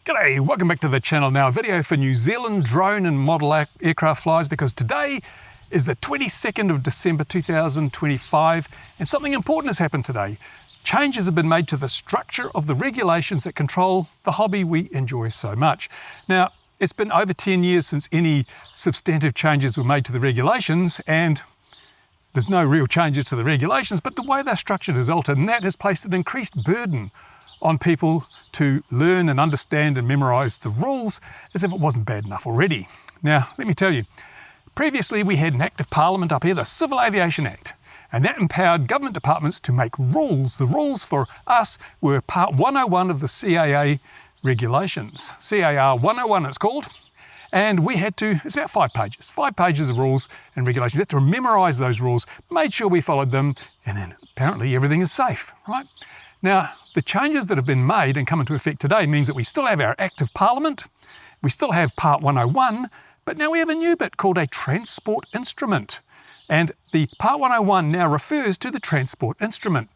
G'day, welcome back to the channel now. A video for New Zealand drone and model aircraft flyers, because today is the 22nd of December 2025 and something important has happened today. Changes have been made to the structure of the regulations that control the hobby we enjoy so much. Now, it's been over 10 years since any substantive changes were made to the regulations, and there's no real changes to the regulations, but the way they're structured is altered, and that has placed an increased burden on people to learn and understand and memorise the rules as if it wasn't bad enough already. Now, let me tell you, previously we had an Act of Parliament up here, the Civil Aviation Act, and that empowered government departments to make rules. The rules for us were Part 101 of the CAA regulations. CAR 101 it's called, and we had to, it's about 5 pages of rules and regulations. We had to memorise those rules, made sure we followed them, and then apparently everything is safe, right? Now, the changes that have been made and come into effect today means that we still have our Act of Parliament, we still have Part 101, but now we have a new bit called a transport instrument. And the Part 101 now refers to the transport instrument.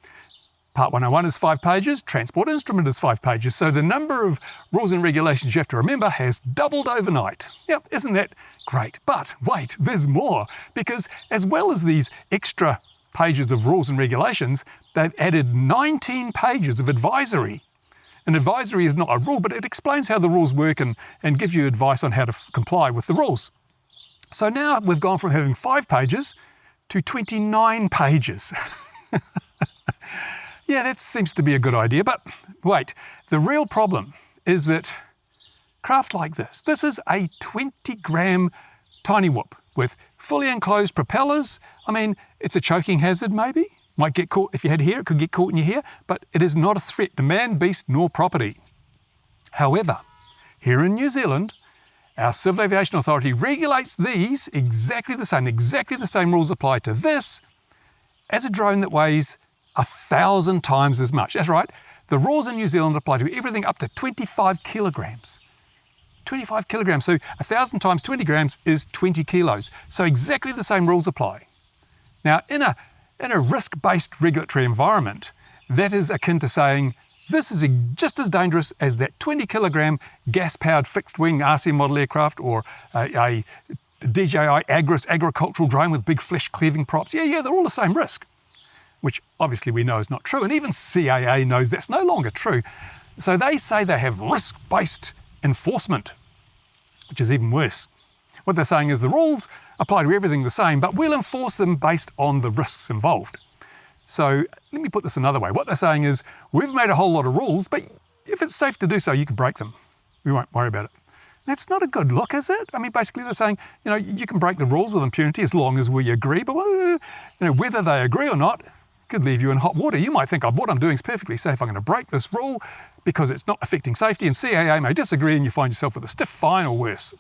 Part 101 is 5 pages, transport instrument is 5 pages, so the number of rules and regulations you have to remember has doubled overnight. Yep, isn't that great? But wait, there's more, because as well as these extra pages of rules and regulations, they've added 19 pages of advisory. An advisory is not a rule, but it explains how the rules work and gives you advice on how to comply with the rules. So now we've gone from having 5 pages to 29 pages. Yeah, that seems to be a good idea, but wait, the real problem is that craft like this is a 20-gram tiny whoop with fully enclosed propellers. I mean, it's a choking hazard maybe. Might get caught, if you had hair, it could get caught in your hair, but it is not a threat to man, beast, nor property. However, here in New Zealand, our Civil Aviation Authority regulates these exactly the same rules apply to this as a drone that weighs 1,000 times as much. That's right, the rules in New Zealand apply to everything up to 25 kilograms. 25 kilograms, so 1,000 times 20 grams is 20 kilos. So exactly the same rules apply. Now, in a risk-based regulatory environment, that is akin to saying, this is just as dangerous as that 20 kilogram gas-powered fixed-wing RC model aircraft or a DJI agricultural drone with big flesh-cleaving props. Yeah, they're all the same risk, which obviously we know is not true, and even CAA knows that's no longer true. So they say they have risk-based enforcement, which is even worse. What they're saying is the rules apply to everything the same, but we'll enforce them based on the risks involved. So let me put this another way. What they're saying is, we've made a whole lot of rules, but if it's safe to do so, you can break them. We won't worry about it. That's not a good look, is it? I mean, basically they're saying, you can break the rules with impunity as long as we agree, but whether they agree or not could leave you in hot water. You might think, what I'm doing is perfectly safe. I'm going to break this rule because it's not affecting safety, and CAA may disagree and you find yourself with a stiff fine or worse.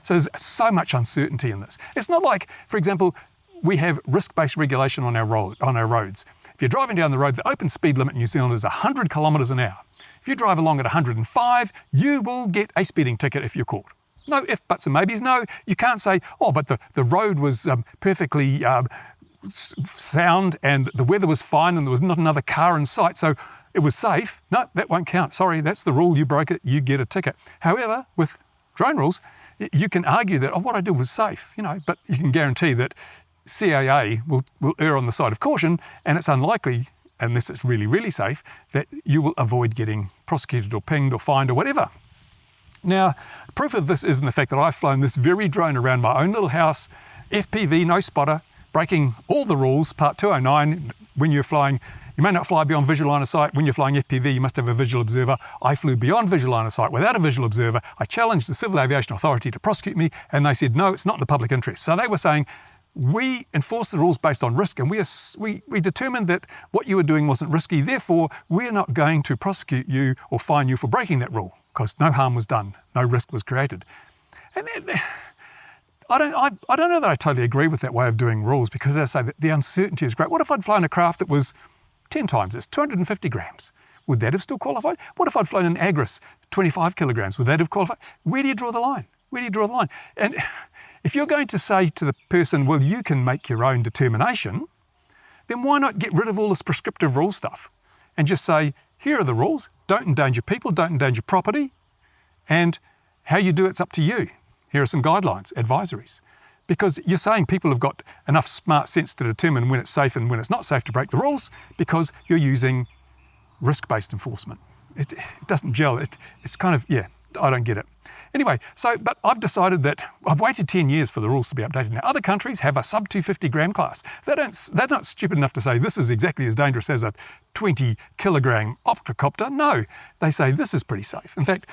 So there's so much uncertainty in this. It's not like, for example, we have risk-based regulation on our roads. If you're driving down the road, the open speed limit in New Zealand is 100 kilometres an hour. If you drive along at 105, you will get a speeding ticket if you're caught. No ifs, buts and maybes. No, you can't say, but the road was perfectly sound and the weather was fine and there was not another car in sight, so it was safe. No, that won't count. Sorry, that's the rule. You broke it, you get a ticket. However, with drone rules, you can argue that, what I did was safe, but you can guarantee that CAA will err on the side of caution, and it's unlikely, unless it's really, really safe, that you will avoid getting prosecuted or pinged or fined or whatever. Now, proof of this is in the fact that I've flown this very drone around my own little house, FPV, no spotter, breaking all the rules, Part 209, when you're flying, you may not fly beyond visual line of sight. When you're flying FPV, you must have a visual observer. I flew beyond visual line of sight without a visual observer. I challenged the Civil Aviation Authority to prosecute me, and they said, no, it's not in the public interest. So they were saying, we enforce the rules based on risk, and we determined that what you were doing wasn't risky, therefore we're not going to prosecute you or fine you for breaking that rule, because no harm was done, no risk was created. And I don't know that I totally agree with that way of doing rules, because as I say, the uncertainty is great. What if I'd flown a craft that was 10 times this, 250 grams? Would that have still qualified? What if I'd flown an Agris, 25 kilograms? Would that have qualified? Where do you draw the line? Where do you draw the line? And if you're going to say to the person, well, you can make your own determination, then why not get rid of all this prescriptive rule stuff and just say, here are the rules, don't endanger people, don't endanger property, And how you do it's up to you. Here are some guidelines, advisories. Because you're saying people have got enough smart sense to determine when it's safe and when it's not safe to break the rules, because you're using risk-based enforcement. It doesn't gel. It's kind of, yeah, I don't get it. Anyway, but I've decided that I've waited 10 years for the rules to be updated. Now, other countries have a sub 250 gram class. They're not stupid enough to say this is exactly as dangerous as a 20 kilogram octocopter. No, they say this is pretty safe. In fact,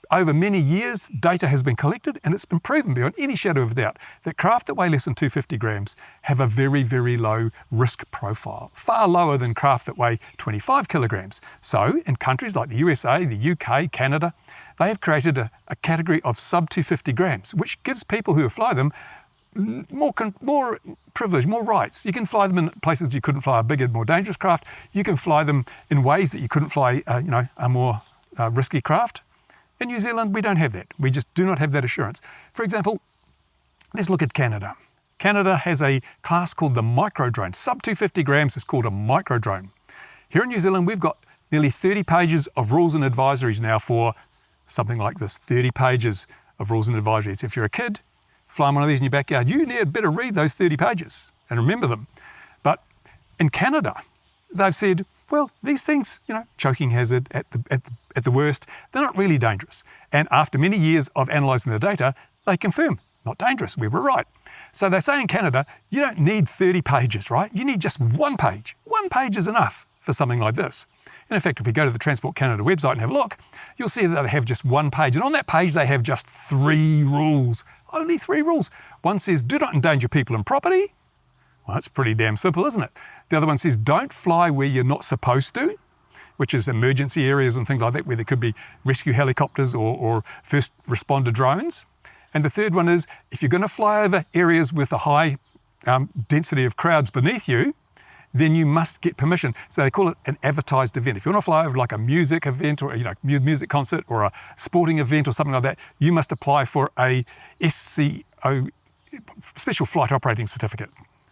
over many years, data has been collected and it's been proven beyond any shadow of doubt that craft that weigh less than 250 grams have a very, very low risk profile, far lower than craft that weigh 25 kilograms. So in countries like the USA, the UK, Canada, they have created a category of sub 250 grams, which gives people who fly them more privilege, more rights. You can fly them in places you couldn't fly a bigger, more dangerous craft. You can fly them in ways that you couldn't fly, a more risky craft. In New Zealand, we don't have that. We just do not have that assurance. For example, let's look at Canada. Canada has a class called the micro drone. Sub 250 grams is called a micro drone. Here in New Zealand, we've got nearly 30 pages of rules and advisories now for something like this, 30 pages of rules and advisories. If you're a kid flying one of these in your backyard, you need better read those 30 pages and remember them. But in Canada, they've said, well, these things, choking hazard at the worst, they're not really dangerous. And after many years of analysing the data, they confirm, not dangerous, we were right. So they say in Canada, you don't need 30 pages, right? You need just one page. One page is enough for something like this. And in fact, if we go to the Transport Canada website and have a look, you'll see that they have just one page. And on that page, they have just 3 rules, only 3 rules. One says, do not endanger people and property. Well, that's pretty damn simple, isn't it? The other one says, don't fly where you're not supposed to, which is emergency areas and things like that, where there could be rescue helicopters or first responder drones. And the third one is, if you're going to fly over areas with a high density of crowds beneath you, then you must get permission. So they call it an advertised event. If you want to fly over like a music event or music concert or a sporting event or something like that, you must apply for a SCO, Special Flight Operating Certificate.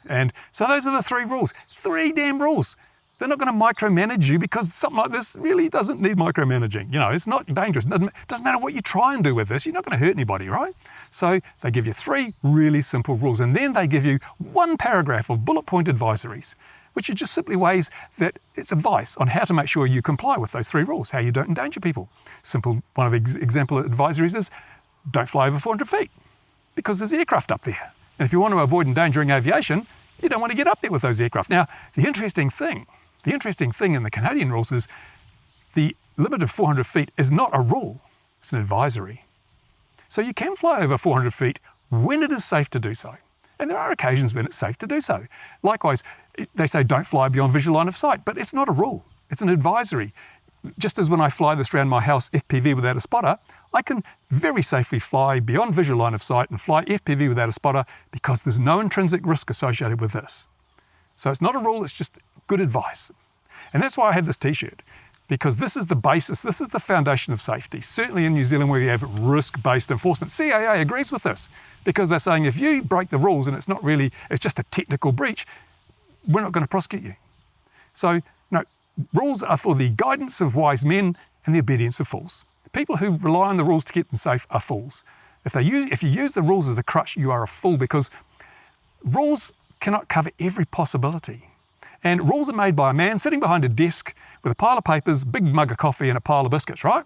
And so those are the 3 rules. 3 damn rules. They're not going to micromanage you, because something like this really doesn't need micromanaging. It's not dangerous. It doesn't matter what you try and do with this. You're not going to hurt anybody, right? So they give you 3 really simple rules. And then they give you 1 paragraph of bullet point advisories, which are just simply ways that it's advice on how to make sure you comply with those 3 rules, how you don't endanger people. Simple, one of the example advisories is, don't fly over 400 feet, because there's aircraft up there. And if you want to avoid endangering aviation, you don't want to get up there with those aircraft. Now, the interesting thing in the Canadian rules is the limit of 400 feet is not a rule, it's an advisory. So you can fly over 400 feet when it is safe to do so. And there are occasions when it's safe to do so. Likewise, they say don't fly beyond visual line of sight, but it's not a rule, it's an advisory. Just as when I fly this around my house FPV without a spotter, I can very safely fly beyond visual line of sight and fly FPV without a spotter, because there's no intrinsic risk associated with this. So it's not a rule, it's just good advice. And that's why I have this t-shirt, because this is the basis, this is the foundation of safety. Certainly in New Zealand, where we have risk-based enforcement, CAA agrees with this, because they're saying if you break the rules and it's just a technical breach, we're not going to prosecute you. So, rules are for the guidance of wise men and the obedience of fools. The people who rely on the rules to keep them safe are fools. If you use the rules as a crutch, you are a fool, because rules cannot cover every possibility. And rules are made by a man sitting behind a desk with a pile of papers, big mug of coffee and a pile of biscuits, right?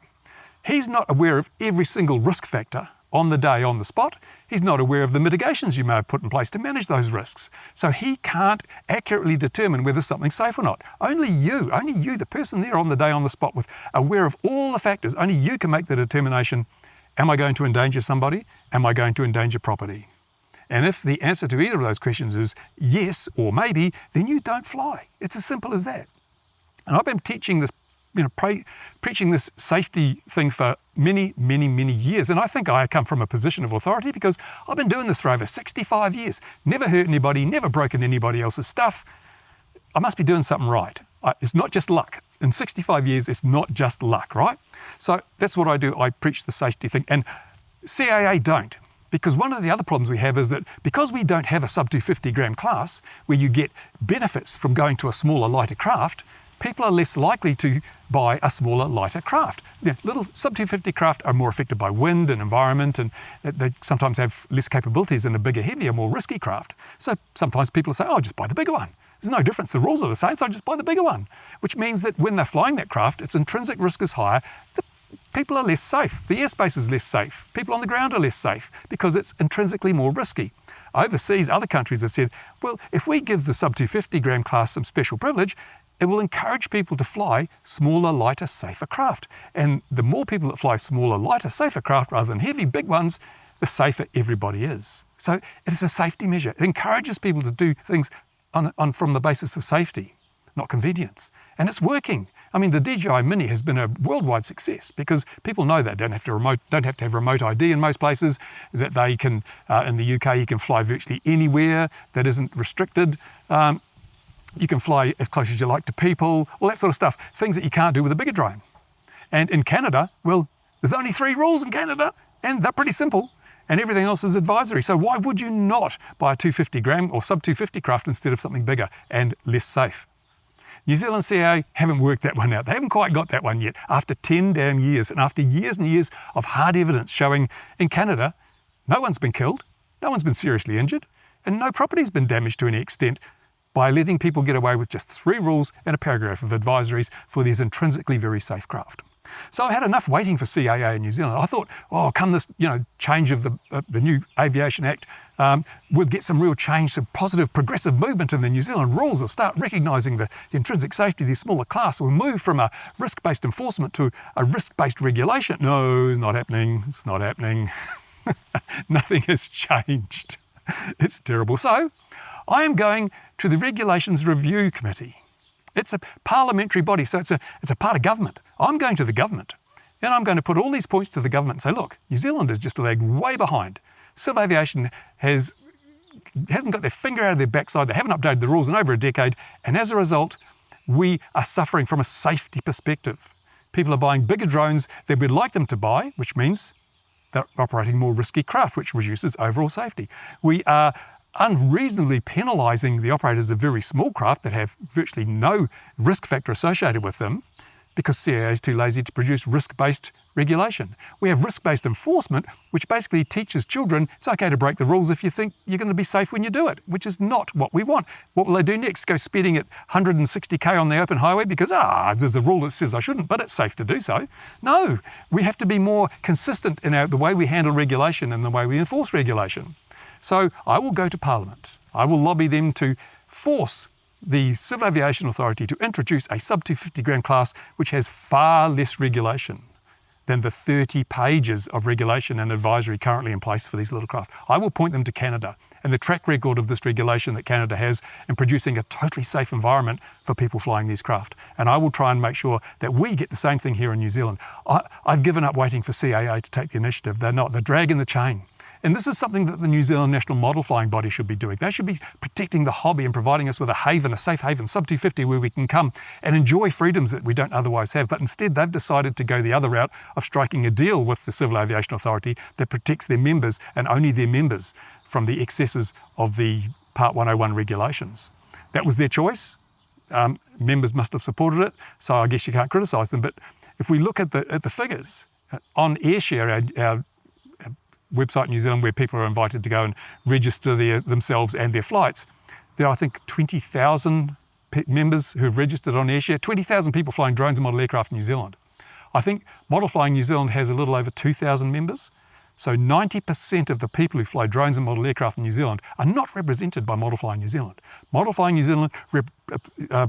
He's not aware of every single risk factor on the day, on the spot. He's not aware of the mitigations you may have put in place to manage those risks. So he can't accurately determine whether something's safe or not. Only you, the person there on the day, on the spot, aware of all the factors, only you can make the determination, am I going to endanger somebody? Am I going to endanger property? And if the answer to either of those questions is yes or maybe, then you don't fly. It's as simple as that. And I've been teaching this, preaching this safety thing for many, many, many years. And I think I come from a position of authority, because I've been doing this for over 65 years. Never hurt anybody, never broken anybody else's stuff. I must be doing something right. It's not just luck. In 65 years, it's not just luck, right? So that's what I do. I preach the safety thing. And CAA don't. Because one of the other problems we have is that because we don't have a sub 250 gram class where you get benefits from going to a smaller, lighter craft, people are less likely to buy a smaller, lighter craft. Little sub-250 craft are more affected by wind and environment, and they sometimes have less capabilities than a bigger, heavier, more risky craft. So sometimes people say, oh, just buy the bigger one. There's no difference. The rules are the same, so just buy the bigger one. Which means that when they're flying that craft, its intrinsic risk is higher. The people are less safe. The airspace is less safe. People on the ground are less safe because it's intrinsically more risky. Overseas, other countries have said, well, if we give the sub-250 gram class some special privilege, it will encourage people to fly smaller, lighter, safer craft. And the more people that fly smaller, lighter, safer craft rather than heavy, big ones, the safer everybody is. So it is a safety measure. It encourages people to do things from the basis of safety, not convenience. And it's working. I mean, the DJI Mini has been a worldwide success because people know that don't have to have remote ID in most places, that they can, in the UK, you can fly virtually anywhere that isn't restricted. You can fly as close as you like to people, all that sort of stuff, things that you can't do with a bigger drone. And in Canada, well, there's only 3 rules in Canada, and they're pretty simple, and everything else is advisory. So why would you not buy a 250 gram or sub-250 craft instead of something bigger and less safe? New Zealand CAA haven't worked that one out. They haven't quite got that one yet. After 10 damn years, and after years and years of hard evidence showing in Canada, no one's been killed, no one's been seriously injured, and no property's been damaged to any extent by letting people get away with just 3 rules and a paragraph of advisories for these intrinsically very safe craft. So I had enough waiting for CAA in New Zealand. I thought, oh, come this change of the new Aviation Act, we'll get some real change, some positive progressive movement in the New Zealand rules. They'll start recognising the intrinsic safety of these smaller class. We'll move from a risk-based enforcement to a risk-based regulation. No, it's not happening. It's not happening. Nothing has changed. It's terrible. So I am going to the Regulations Review Committee. It's a parliamentary body, so it's a part of government. I'm going to the government, and I'm going to put all these points to the government and say, look, New Zealand is just lagged way behind. Civil aviation hasn't got their finger out of their backside. They haven't updated the rules in over a decade, and as a result, we are suffering from a safety perspective. People are buying bigger drones than we'd like them to buy, which means they're operating more risky craft, which reduces overall safety. We are unreasonably penalising the operators of very small craft that have virtually no risk factor associated with them because CAA is too lazy to produce risk-based regulation. We have risk-based enforcement, which basically teaches children it's okay to break the rules if you think you're going to be safe when you do it, which is not what we want. What will they do next? Go speeding at 160k on the open highway because, there's a rule that says I shouldn't, but it's safe to do so. No, we have to be more consistent in the way we handle regulation and the way we enforce regulation. So I will go to Parliament. I will lobby them to force the Civil Aviation Authority to introduce a sub-250 gram class which has far less regulation than the 30 pages of regulation and advisory currently in place for these little craft. I will point them to Canada and the track record of this regulation that Canada has in producing a totally safe environment for people flying these craft. And I will try and make sure that we get the same thing here in New Zealand. I've given up waiting for CAA to take the initiative. They're not. They're dragging the chain. And this is something that the New Zealand National Model Flying Body should be doing. They should be protecting the hobby and providing us with a haven, a safe haven, sub-250, where we can come and enjoy freedoms that we don't otherwise have. But instead, they've decided to go the other route of striking a deal with the Civil Aviation Authority that protects their members and only their members from the excesses of the Part 101 regulations. That was their choice. Members must have supported it, so I guess you can't criticise them. But if we look at the figures, on AirShare, our website in New Zealand where people are invited to go and register themselves and their flights, there are, I think, 20,000 members who have registered on AirShare, 20,000 people flying drones and model aircraft in New Zealand. I think Model Flying New Zealand has a little over 2,000 members. So 90% of the people who fly drones and model aircraft in New Zealand are not represented by Model Flying New Zealand. Model Flying New Zealand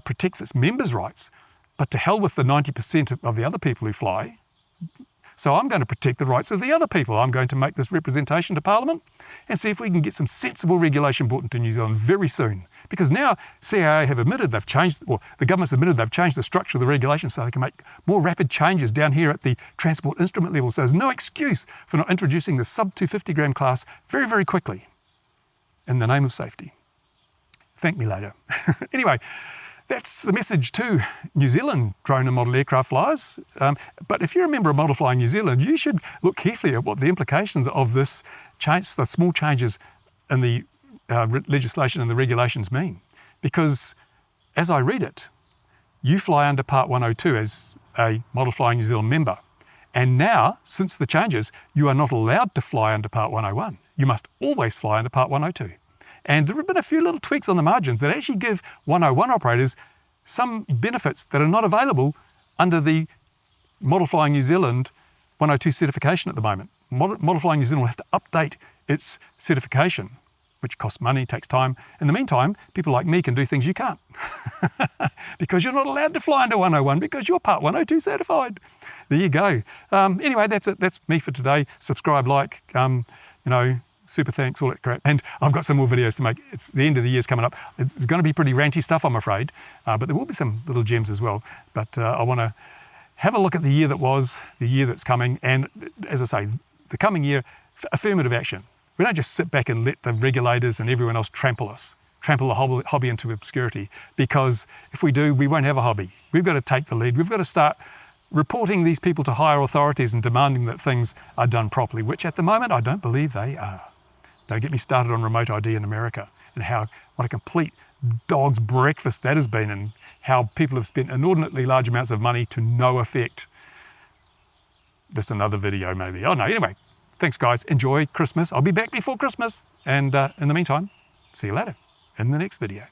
protects its members' rights, but to hell with the 90% of the other people who fly. So I'm going to protect the rights of the other people. I'm going to make this representation to Parliament and see if we can get some sensible regulation brought into New Zealand very soon. Because now CAA have admitted they've changed, or the government's admitted they've changed the structure of the regulation so they can make more rapid changes down here at the transport instrument level. So there's no excuse for not introducing the sub-250 gram class very, very quickly in the name of safety. Thank me later. Anyway, that's the message to New Zealand drone and model aircraft flyers. But if you're a member of Model Flying New Zealand, you should look carefully at what the implications of this change, the small changes in the legislation and the regulations mean. Because as I read it, you fly under Part 102 as a Model Flying New Zealand member. And now, since the changes, you are not allowed to fly under Part 101. You must always fly under Part 102. And there have been a few little tweaks on the margins that actually give 101 operators some benefits that are not available under the Model Flying New Zealand 102 certification at the moment. Model Flying New Zealand will have to update its certification, which costs money, takes time. In the meantime, people like me can do things you can't because you're not allowed to fly under 101 because you're Part 102 certified. There you go. Anyway, that's it. That's me for today. Subscribe, like, super thanks, all that crap. And I've got some more videos to make. It's the end of the year's coming up. It's going to be pretty ranty stuff, I'm afraid, but there will be some little gems as well. But I want to have a look at the year that was, the year that's coming, and as I say, the coming year, affirmative action. We don't just sit back and let the regulators and everyone else trample the hobby into obscurity, because if we do, we won't have a hobby. We've got to take the lead. We've got to start reporting these people to higher authorities and demanding that things are done properly, which at the moment I don't believe they are. Don't get me started on remote ID in America and what a complete dog's breakfast that has been, and how people have spent inordinately large amounts of money to no effect. Just another video maybe. Oh no, anyway, thanks guys. Enjoy Christmas. I'll be back before Christmas. And in the meantime, see you later in the next video.